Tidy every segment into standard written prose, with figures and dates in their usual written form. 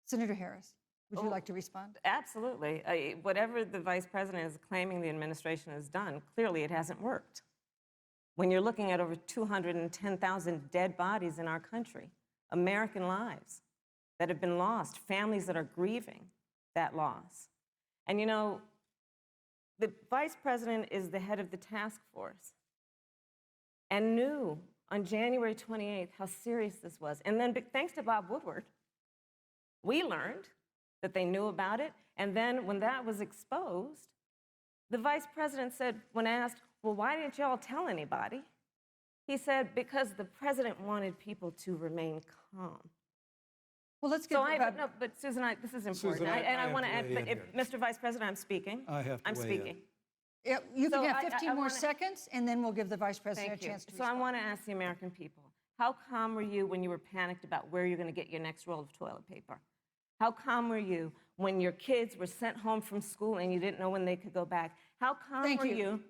Senator Harris, would you like to respond? Absolutely. Whatever the vice president is claiming the administration has done, clearly it hasn't worked. When you're looking at over 210,000 dead bodies in our country, American lives that have been lost, families that are grieving that loss. And you know, the vice president is the head of the task force and knew on January 28th how serious this was. And then thanks to Bob Woodward, we learned that they knew about it. And then when that was exposed, the vice president said, when asked, well, why didn't y'all tell anybody? He said, because the president wanted people to remain calm. Well, let's get no, but Susan, this is important. Susan, I want to add, but here. Mr. Vice President, I'm speaking. I have to I'm weigh speaking. in. Yeah, you can So have 15 more seconds, and then we'll give the vice president a chance to So I respond. want to ask the American people, how calm were you when you were panicked about where you're going to get your next roll of toilet paper? How calm were you when your kids were sent home from school and you didn't know when they could go back? How calm were you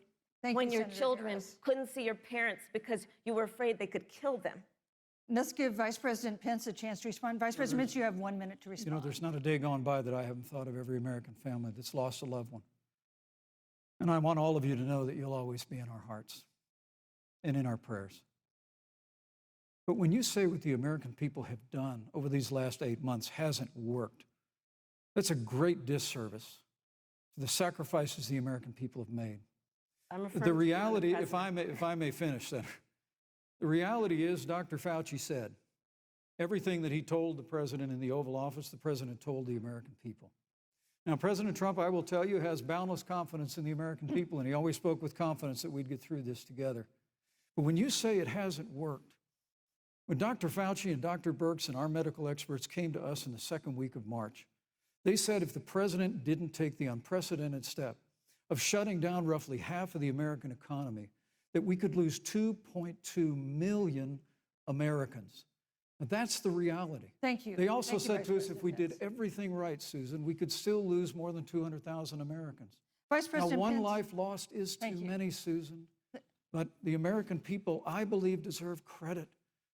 when your children couldn't see your parents because you were afraid they could kill them? Let's give Vice President Pence a chance to respond. Vice President Pence, you have 1 minute to respond. You know, there's not a day gone by that I haven't thought of every American family that's lost a loved one. And I want all of you to know that you'll always be in our hearts and in our prayers. But when you say what the American people have done over these last 8 months hasn't worked, that's a great disservice to the sacrifices the American people have made. The reality, if I may finish, Senator, the reality is Dr. Fauci said everything that he told the president in the Oval Office, the president told the American people. Now, President Trump, I will tell you, has boundless confidence in the American people, and he always spoke with confidence that we'd get through this together. But when you say it hasn't worked, when Dr. Fauci and Dr. Birx and our medical experts came to us in the second week of March, they said if the president didn't take the unprecedented step of shutting down roughly half of the American economy, that we could lose 2.2 million Americans. And that's the reality. Thank you. They also said to us if we did everything right, Susan, we could still lose more than 200,000 Americans. Vice President Now, one Pence, life lost is too many, Susan. But the American people, I believe, deserve credit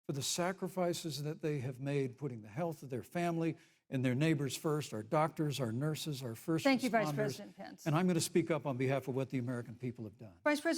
for the sacrifices that they have made, putting the health of their family and their neighbors first, our doctors, our nurses, our first responders. Thank you, Vice President Pence. And I'm going to speak up on behalf of what the American people have done. Vice President